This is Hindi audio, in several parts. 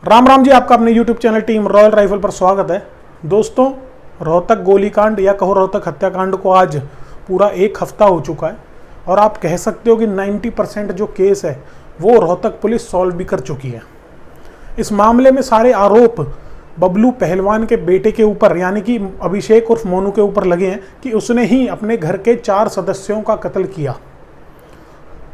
राम राम जी, आपका अपने YouTube channel team royal rifle पर स्वागत है। दोस्तों, रोहतक गोलीकांड या कहो रोहतक हत्याकांड को आज पूरा एक हफ्ता हो चुका है और आप कह सकते हो कि 90% जो केस है वो रोहतक पुलिस सॉल्व भी कर चुकी है। इस मामले में सारे आरोप बबलू पहलवान के बेटे के ऊपर यानी कि अभिषेक उर्फ मोनू के ऊपर लगे हैं कि उसने ही अपने घर के 4 सदस्यों का कत्ल किया।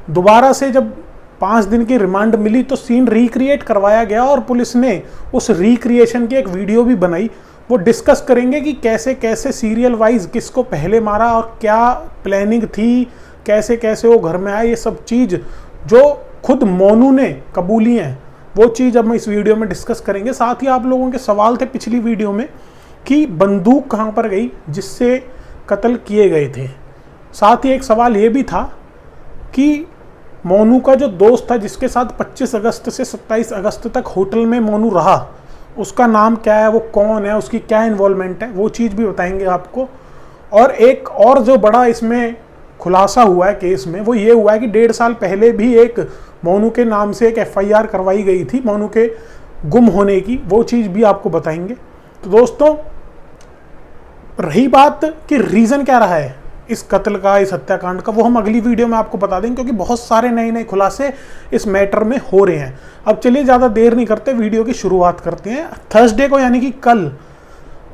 दोबारा से जब 5 दिन की रिमांड मिली तो सीन रिक्रिएट करवाया गया और पुलिस ने उस रिक्रिएशन की एक वीडियो भी बनाई। वो डिस्कस करेंगे कि कैसे कैसे सीरियल वाइज किसको पहले मारा और क्या प्लानिंग थी, कैसे कैसे वो घर में आए। ये सब चीज़ जो खुद मोनू ने कबूली हैं वो चीज़ अब हम इस वीडियो में डिस्कस करेंगे। साथ ही आप लोगों के सवाल थे पिछली वीडियो में कि बंदूक कहाँ पर गई जिससे कत्ल किए गए थे। साथ ही एक सवाल ये भी था कि मोनू का जो दोस्त था जिसके साथ 25 अगस्त से 27 अगस्त तक होटल में मोनू रहा, उसका नाम क्या है, वो कौन है, उसकी क्या इन्वॉल्वमेंट है, वो चीज़ भी बताएंगे आपको। और एक और जो बड़ा इसमें खुलासा हुआ है केस में वो ये हुआ है कि 1.5 साल पहले भी एक मोनू के नाम से एक FIR करवाई गई थी मोनू के गुम होने की, वो चीज़ भी आपको बताएंगे। तो दोस्तों, रही बात कि रीज़न क्या रहा है इस कत्ल का, इस हत्याकांड का, वो हम अगली वीडियो में आपको बता देंगे क्योंकि बहुत सारे नए नए खुलासे इस मैटर में हो रहे हैं। अब चलिए ज़्यादा देर नहीं करते, वीडियो की शुरुआत करते हैं। थर्सडे को यानी कि कल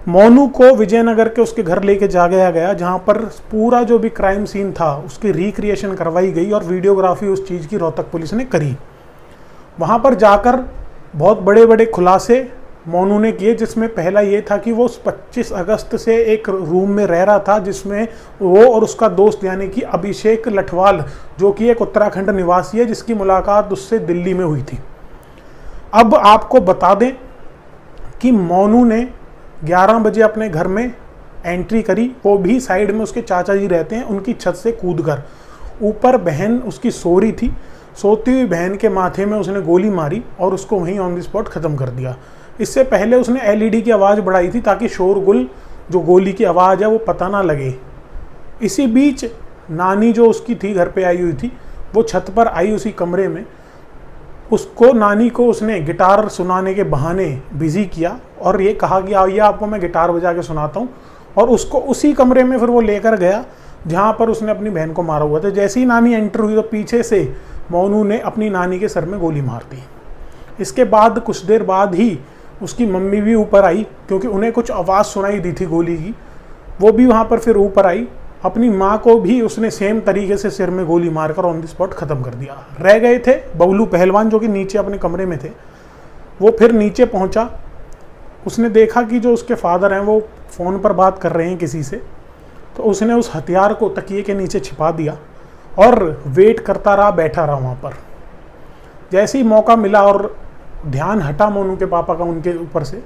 मोनू को विजयनगर के उसके घर लेके जा गया जहां पर पूरा जो भी क्राइम सीन था उसकी रिक्रिएशन करवाई गई और वीडियोग्राफी उस चीज़ की रोहतक पुलिस ने करी। वहाँ पर जाकर बहुत बड़े बड़े खुलासे मोनू ने किए, जिसमें पहला ये था कि वो 25 अगस्त से एक रूम में रह रहा था जिसमें वो और उसका दोस्त यानी कि अभिषेक लठवाल जो कि एक उत्तराखंड निवासी है जिसकी मुलाकात उससे दिल्ली में हुई थी। अब आपको बता दें कि मोनू ने 11 बजे अपने घर में एंट्री करी, वो भी साइड में उसके चाचा जी रहते हैं, उनकी छत से कूदकर ऊपर बहन उसकी सो रही थी, सोती हुई बहन के माथे में उसने गोली मारी और उसको वहीं ऑन द स्पॉट ख़त्म कर दिया। इससे पहले उसने LED की आवाज़ बढ़ाई थी ताकि शोरगुल जो गोली की आवाज़ है वो पता ना लगे। इसी बीच नानी जो उसकी थी घर पे आई हुई थी वो छत पर आई उसी कमरे में, उसको नानी को उसने गिटार सुनाने के बहाने बिजी किया और ये कहा कि आइए आपको मैं गिटार बजा के सुनाता हूँ, और उसको उसी कमरे में फिर वो लेकर गया जहाँ पर उसने अपनी बहन को मारा हुआ था। जैसे ही नानी एंटर हुई तो पीछे से मोनू ने अपनी नानी के सर में गोली मार दी। इसके बाद कुछ देर बाद ही उसकी मम्मी भी ऊपर आई क्योंकि उन्हें कुछ आवाज़ सुनाई दी थी गोली की, वो भी वहाँ पर फिर ऊपर आई। अपनी माँ को भी उसने सेम तरीके से सिर में गोली मारकर ऑन द स्पॉट ख़त्म कर दिया। रह गए थे बबलू पहलवान जो कि नीचे अपने कमरे में थे। वो फिर नीचे पहुँचा, उसने देखा कि जो उसके फादर हैं वो फ़ोन पर बात कर रहे हैं किसी से, तो उसने उस हथियार को तकिए के नीचे छिपा दिया और वेट करता रहा, बैठा रहा वहाँ पर। जैसे ही मौका मिला और ध्यान हटा मोनू के पापा का उनके ऊपर से,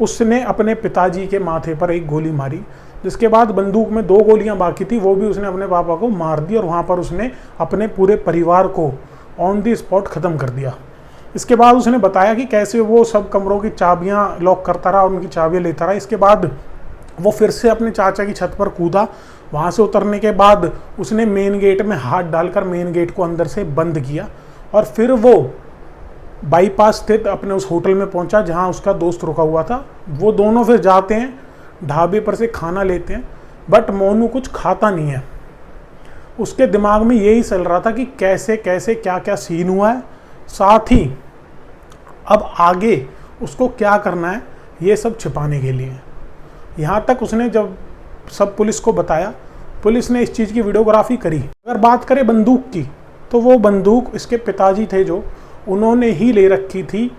उसने अपने पिताजी के माथे पर एक गोली मारी, जिसके बाद बंदूक में 2 गोलियां बाकी थी, वो भी उसने अपने पापा को मार दी और वहाँ पर उसने अपने पूरे परिवार को ऑन द स्पॉट ख़त्म कर दिया। इसके बाद उसने बताया कि कैसे वो सब कमरों की चाबियाँ लॉक करता रहा और उनकी चाबियाँ लेता रहा। इसके बाद वो फिर से अपने चाचा की छत पर कूदा। वहाँ से उतरने के बाद उसने मेन गेट में हाथ डालकर मेन गेट को अंदर से बंद किया और फिर वो बाईपास स्थित अपने उस होटल में पहुंचा जहां उसका दोस्त रुका हुआ था। वो दोनों फिर जाते हैं ढाबे पर से खाना लेते हैं, बट मोनू कुछ खाता नहीं है। उसके दिमाग में यही चल रहा था कि कैसे कैसे क्या क्या सीन हुआ है, साथ ही अब आगे उसको क्या करना है ये सब छिपाने के लिए। यहाँ तक उसने जब सब पुलिस को बताया, पुलिस ने इस चीज़ की वीडियोग्राफी करी। अगर बात करें बंदूक की तो वो बंदूक इसके पिताजी थे जो उन्होंने ही ले रखी थी।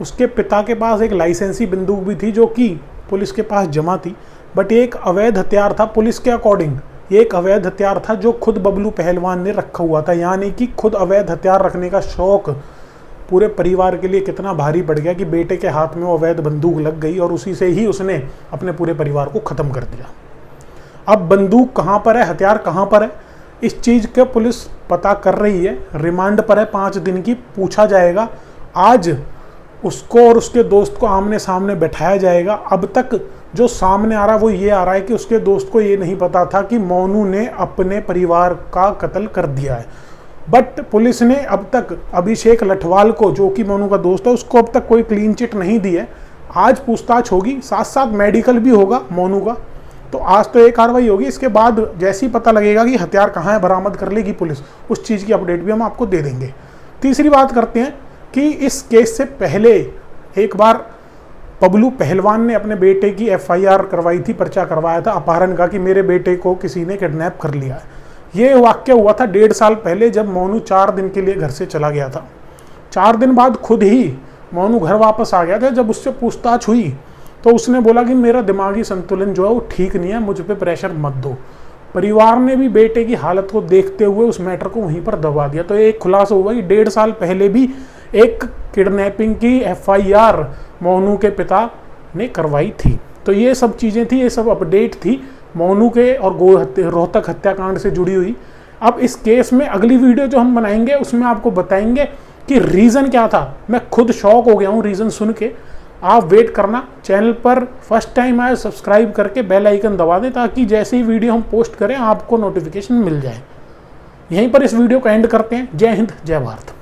उसके पिता के पास एक लाइसेंसी बंदूक भी थी जो कि पुलिस के पास जमा थी, बट ये एक अवैध हथियार था पुलिस के अकॉर्डिंग। ये एक अवैध हथियार था जो खुद बबलू पहलवान ने रखा हुआ था, यानी कि खुद अवैध हथियार रखने का शौक पूरे परिवार के लिए कितना भारी पड़ गया कि बेटे के हाथ में वो अवैध बंदूक लग गई और उसी से ही उसने अपने पूरे परिवार को ख़त्म कर दिया। अब बंदूक कहाँ पर है, हथियार कहाँ पर है, इस चीज़ का पुलिस पता कर रही है। रिमांड पर है 5 दिन की, पूछा जाएगा। आज उसको और उसके दोस्त को आमने सामने बैठाया जाएगा। अब तक जो सामने आ रहा है वो ये आ रहा है कि उसके दोस्त को ये नहीं पता था कि मोनू ने अपने परिवार का कत्ल कर दिया है। बट पुलिस ने अब तक अभिषेक लठवाल को, जो कि मोनू का दोस्त है, उसको अब तक कोई क्लीन चिट नहीं दी है। आज पूछताछ होगी, साथ साथ मेडिकल भी होगा मोनू का। तो आज तो ये कार्रवाई होगी, इसके बाद जैसे ही पता लगेगा कि हथियार कहाँ है बरामद कर लेगी पुलिस, उस चीज़ की अपडेट भी हम आपको दे देंगे। तीसरी बात करते हैं कि इस केस से पहले एक बार पबलू पहलवान ने अपने बेटे की FIR करवाई थी, पर्चा करवाया था अपहरण का कि मेरे बेटे को किसी ने किडनैप कर लिया है। ये वाक्य हुआ था 1.5 साल पहले, जब मोनू 4 दिन के लिए घर से चला गया था। 4 दिन बाद खुद ही मोनू घर वापस आ गया था। जब उससे पूछताछ हुई तो उसने बोला कि मेरा दिमागी संतुलन जो है वो ठीक नहीं है, मुझ पे प्रेशर मत दो। परिवार ने भी बेटे की हालत को देखते हुए उस मैटर को वहीं पर दबा दिया। तो एक खुलासा हुआ कि 1.5 साल पहले भी एक किडनैपिंग की FIR मोनू के पिता ने करवाई थी। तो ये सब चीज़ें थी, ये सब अपडेट थी मोनू के और रोहतक हत्याकांड से जुड़ी हुई। अब इस केस में अगली वीडियो जो हम बनाएंगे उसमें आपको बताएंगे कि रीज़न क्या था। मैं खुद शॉक हो गया हूँ रीज़न सुन के। आप वेट करना, चैनल पर फर्स्ट टाइम आए सब्सक्राइब करके बेल आइकन दबा दें, ताकि जैसे ही वीडियो हम पोस्ट करें आपको नोटिफिकेशन मिल जाए। यहीं पर इस वीडियो को एंड करते हैं। जय हिंद, जय भारत।